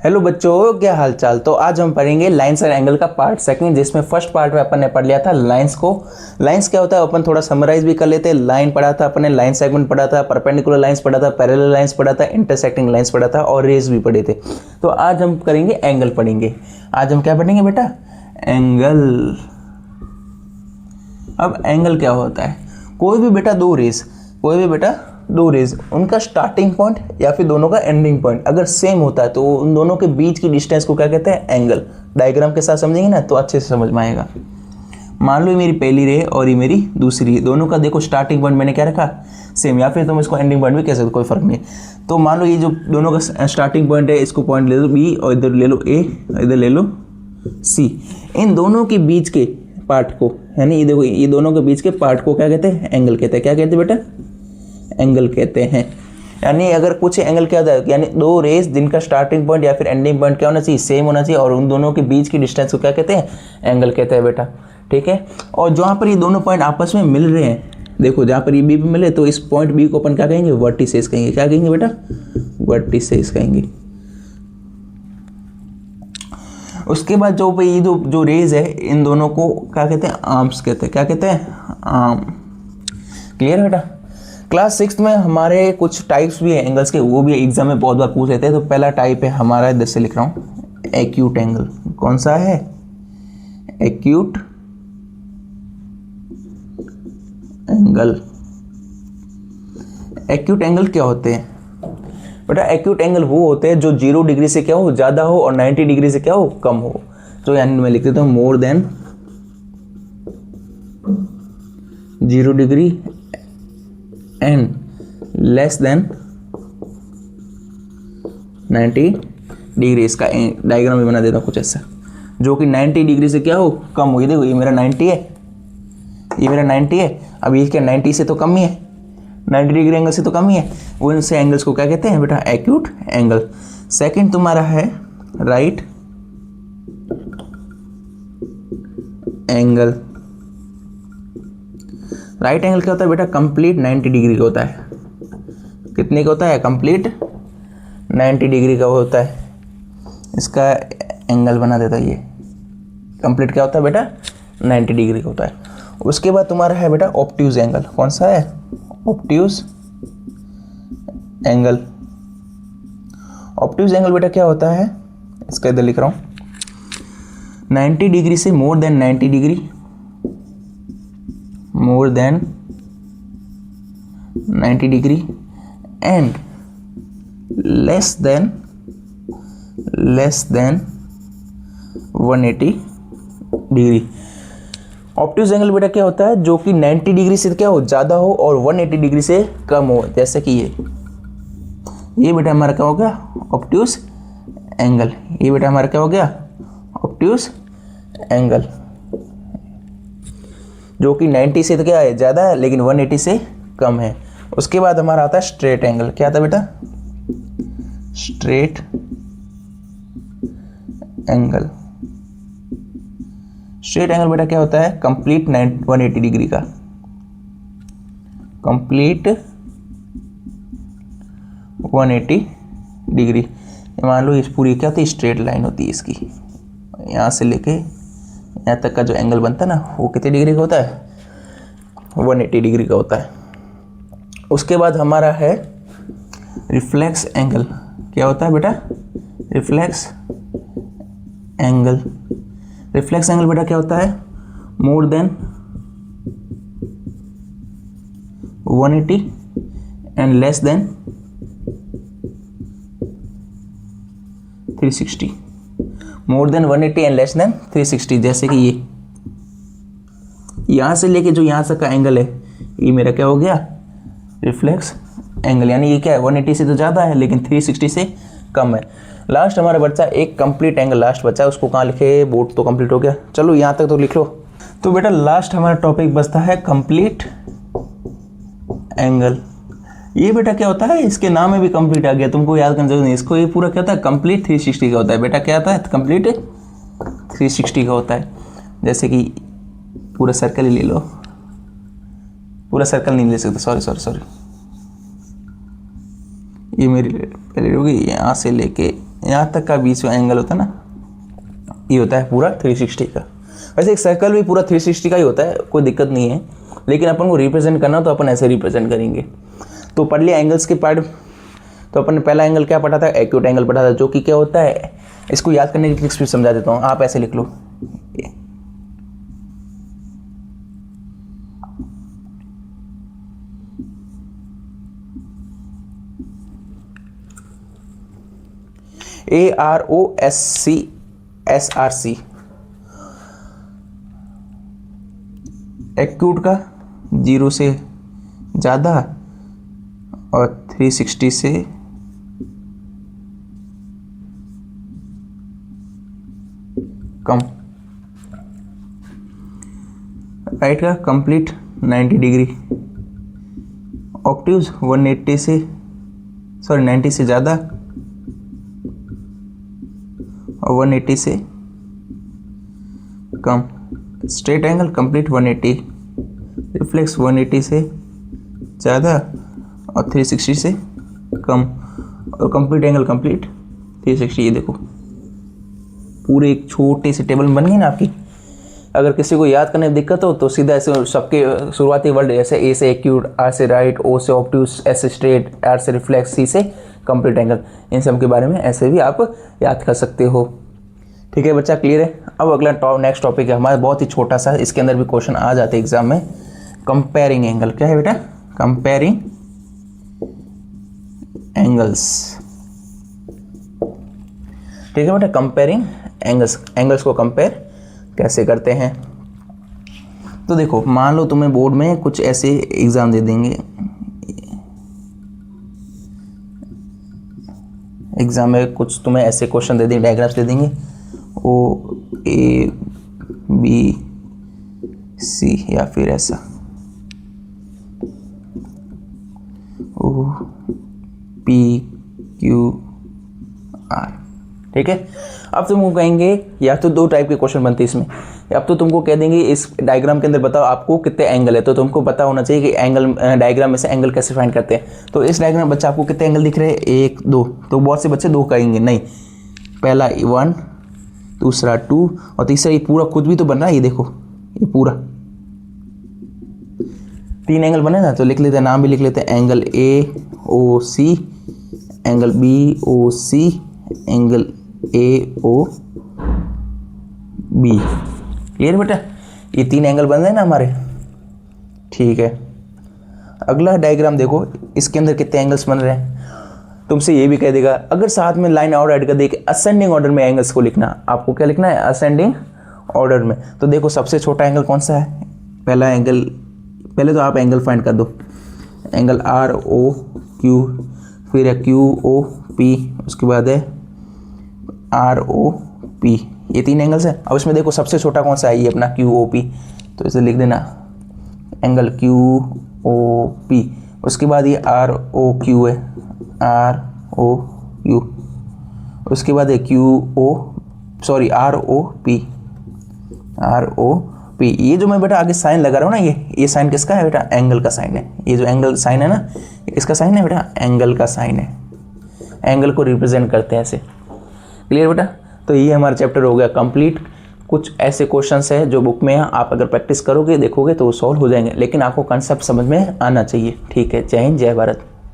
Hello बच्चों, क्या हाल चाल। तो आज हम पढ़ेंगे लाइन्स एंड एंगल का पार्ट सेकंड, जिसमें फर्स्ट पार्ट में अपन ने पढ़ लिया था लाइन्स को। लाइन्स क्या होता है अपन थोड़ा समराइज भी कर लेते हैं। लाइन पढ़ा था अपन ने, लाइन सेगमेंट पढ़ा था, परपेंडिकुलर लाइन्स पढ़ा था, पैरेलल लाइन्स पढ़ा था, इंटरसेक्टिंग लाइन्स पढ़ा था और रेज भी पढ़े थे। तो आज हम करेंगे एंगल पढ़ेंगे। आज हम क्या पढ़ेंगे बेटा? एंगल। अब एंगल क्या होता है? कोई भी बेटा दो रेज उनका स्टार्टिंग पॉइंट या फिर दोनों का एंडिंग पॉइंट अगर सेम होता है तो उन दोनों के बीच की डिस्टेंस को क्या कहते हैं? एंगल। डायग्राम के साथ समझेंगे ना तो अच्छे से समझ में आएगा। मान लो ये मेरी पहली रे और ये मेरी दूसरी रे, दोनों का देखो स्टार्टिंग पॉइंट मैंने क्या रखा? सेम, या फिर तुम इसको एंडिंग पॉइंट भी कह सकते, कोई फर्क नहीं है। तो मान लो ये जो दोनों का स्टार्टिंग पॉइंट है, इसको पॉइंट ले लो बी और इधर ले लो ए, इधर ले लो सी। इन दोनों के बीच के पार्ट को, यानी ये देखो ये दोनों के बीच के पार्ट को क्या कहते हैं? एंगल कहते हैं। क्या कहते हैं बेटा? एंगल कहते हैं। यानी अगर कुछ एंगल क्या होता है, यानी दो रेस जिनका स्टार्टिंग पॉइंट या फिर एंडिंग पॉइंट क्या होना चाहिए? सेम होना चाहिए, और उन दोनों के बीच की डिस्टेंस को क्या कहते हैं? एंगल कहते हैं बेटा। ठीक है। और जहाँ पर ये दोनों पॉइंट आपस में मिल रहे हैं, देखो जहाँ पर ये बी पे मिले तो इस पॉइंट बी को अपन क्या कहेंगे? वर्टिसेस कहेंगे। क्या कहेंगे बेटा? वर्टिसेस कहेंगे। उसके बाद जो ये जो रेज है, इन दोनों को क्या कहते हैं? आर्म्स कहते हैं। क्या कहते हैं? आर्म। क्लियर बेटा? क्लास 6 में हमारे कुछ टाइप्स भी हैं एंगल्स के, वो भी एग्जाम में बहुत बार पूछ लेते हैं। तो पहला टाइप है हमारा, इधर से लिख रहा हूँ, एक्यूट एंगल। कौन सा है? Acute angle. एक्यूट एंगल क्या होते हैं बेटा? एक्यूट एंगल वो होते हैं जो 0 डिग्री से क्या हो? ज़्यादा हो, और 90 डिग्री से क्या हो? कम हो। तो यानी मैं लिख देता हूँ more than 0 degree and less than 90 degree. इसका डायग्राम भी बना देता हूँ कुछ ऐसा, जो कि 90 डिग्री से क्या हो? कम हो। ये देखो ये मेरा 90 है, ये मेरा 90 है। अब ये क्या 90 से तो कम ही है, 90 डिग्री एंगल से तो कम ही है। उनसे एंगल्स को क्या कहते हैं बेटा? Acute angle. सेकंड तुम्हारा है राइट एंगल। राइट एंगल क्या होता है बेटा? कंप्लीट 90 डिग्री का होता है। कितने का होता है? कंप्लीट 90 डिग्री का होता है। इसका एंगल बना देता है। ये कंप्लीट क्या होता है बेटा? 90 डिग्री का होता है। उसके बाद तुम्हारा है बेटा ऑब्ट्यूज एंगल। कौन सा है? Obtuse angle. ऑब्ट्यूज एंगल बेटा क्या होता है? इसका इधर लिख रहा हूँ, 90 डिग्री से more than 90 degree, more than 90 degree and less than 180 degree. Obtuse angle बेटा क्या होता है? जो कि 90 डिग्री से क्या हो? ज़्यादा हो, और 180 डिग्री से कम हो। जैसे कि ये बेटा हमारा क्या हो गया? Obtuse angle. ये बेटा हमारा क्या हो गया? ऑब्ट्यूज एंगल, जो कि 90 से तो क्या है? ज़्यादा है, लेकिन 180 से कम है। उसके बाद हमारा आता है स्ट्रेट एंगल। क्या आता है बेटा? Straight angle. स्ट्रेट एंगल बेटा क्या होता है? कंप्लीट 180 डिग्री का। Complete 180 degree. मान लो इस पूरी क्या होती है? स्ट्रेट लाइन होती है इसकी, यहाँ से लेके यहाँ तक का जो एंगल बनता है ना, वो कितने डिग्री का होता है? 180 डिग्री का होता है। उसके बाद हमारा है रिफ्लेक्स एंगल। क्या होता है बेटा? Reflex angle. रिफ्लेक्स एंगल बेटा क्या होता है? More than 180 and less than 360। More than 180 and less than 360। जैसे कि ये यहाँ से लेके जो यहाँ तक का एंगल है, ये मेरा क्या हो गया? Reflex angle. यानी ये क्या है? 180 से तो ज़्यादा है, लेकिन 360 से कम है। लास्ट हमारा बच्चा एक कंप्लीट एंगल लास्ट बच्चा है, उसको कहाँ लिखे? बोर्ड तो कंप्लीट हो गया, चलो यहाँ तक तो लिख लो। तो बेटा लास्ट हमारा टॉपिक बचता है कंप्लीट एंगल। ये बेटा क्या होता है? इसके नाम में भी कंप्लीट आ गया, तुमको याद करने जरूरत नहीं। इसको ये पूरा क्या होता है? कंप्लीट 360 का होता है बेटा। क्या होता है? कंप्लीट 360 का होता है। जैसे कि पूरा सर्कल ही ले लो, पूरा सर्कल नहीं ले सकते, सॉरी। ये मेरी पहले होगी यहाँ से लेके यहाँ तक का बीच में एंगल होता है ना, ये होता है पूरा 360 का। वैसे एक सर्कल भी पूरा 360 का ही होता है, कोई दिक्कत नहीं है, लेकिन अपन को रिप्रेजेंट करना तो अपन ऐसे रिप्रेजेंट करेंगे। तो पढ़ लिया एंगल्स के पार्ट। तो अपन ने पहला एंगल क्या पढ़ा था, एक्यूट एंगल पढ़ा था, जो कि क्या होता है, इसको याद करने की ट्रिक्स भी समझा देता हूँ, आप ऐसे लिख लो। AROSCSRC एक्यूट का 0 से ज़्यादा और 360 से कम। राइट का कंप्लीट 90 डिग्री। ऑक्टिव्स 180 से 90 से ज़्यादा और 180 से कम। स्ट्रेट एंगल कंप्लीट 180, रिफ्लेक्स 180 से ज़्यादा और 360 से कम, और कंप्लीट एंगल कंप्लीट 360। ये देखो पूरे एक छोटे से टेबल में बन गई ना आपकी। अगर किसी को याद करने में दिक्कत हो तो सीधा ऐसे सबके शुरुआती वर्ड जैसे ए से एक्यूट, आर से राइट, ओ से ऑब्ट्यूस, एस से स्ट्रेट, आर से रिफ्लेक्स, सी से कंप्लीट एंगल, इन सब के बारे में ऐसे भी आप याद कर सकते हो। ठीक है बच्चा, क्लियर है। अब अगला नेक्स्ट टॉपिक है हमारा, बहुत ही छोटा सा, इसके अंदर भी क्वेश्चन आ जाते हैं एग्जाम में। Comparing angle. क्या है बेटा, कंपेयरिंग एंगल्स। ठीक है बेटा, कंपेयरिंग एंगल्स, एंगल्स को कंपेयर कैसे करते हैं। तो देखो मान लो तुम्हें बोर्ड में कुछ ऐसे एग्जाम दे देंगे, एग्जाम में कुछ तुम्हें ऐसे क्वेश्चन दे देंगे, डायग्राम्स दे देंगे, ओ ए बी सी, या फिर ऐसा ओ पी क्यू आर। ठीक है, अब तुमको कहेंगे या तो दो टाइप के क्वेश्चन बनते हैं इसमें, अब तो तुमको कह देंगे इस डायग्राम के अंदर बताओ आपको कितने एंगल है, तो तुमको पता होना चाहिए कि एंगल डायग्राम में से एंगल कैसे फाइंड करते हैं। तो इस डायग्राम में बच्चा आपको कितने एंगल दिख रहे हैं, 1 2, तो बहुत से बच्चे 2 कहेंगे, नहीं, पहला 1, दूसरा 2 और तीसरा ये पूरा खुद भी तो बन रहा है, ये देखो ये पूरा 3 एंगल बने ना, तो लिख लेते हैं, नाम भी लिख लेते हैं, angle A O C, angle B O C, angle A O B. Clear बेटा, ये 3 एंगल बन रहे हैं ना हमारे। ठीक है, अगला डायग्राम देखो, इसके अंदर कितने एंगल्स बन रहे हैं। तुमसे ये भी कह देगा अगर साथ में लाइन और ऐड कर दे कि असेंडिंग ऑर्डर में एंगल्स को लिखना, आपको क्या लिखना है, असेंडिंग ऑर्डर में। तो देखो सबसे छोटा एंगल कौन सा है, पहला एंगल, पहले तो आप एंगल फाइंड कर दो, एंगल आर ओ क्यू, फिर है क्यू ओ पी, उसके बाद है आर ओ पी, ये 3 एंगल्स है। अब इसमें देखो सबसे छोटा कौन सा है, ये अपना क्यू ओ पी, तो इसे लिख देना एंगल क्यू ओ पी। उसके बाद ये आर ओ क्यू है, आर ओ क्यू, उसके बाद है Q O, sorry R O P, R O P. ये जो मैं बेटा आगे साइन लगा रहा हूँ ना, ये साइन किसका है बेटा, एंगल का साइन है। ये जो एंगल साइन है ना, ये किसका साइन है बेटा, एंगल का साइन है। एंगल को रिप्रेजेंट करते हैं ऐसे। क्लियर बेटा, तो ये हमारा चैप्टर हो गया कंप्लीट। कुछ ऐसे क्वेश्चंस है जो बुक में है, आप अगर प्रैक्टिस करोगे देखोगे तो वो सॉल्व हो जाएंगे, लेकिन आपको कंसेप्ट समझ में आना चाहिए। ठीक है, जय हिंद, जय भारत।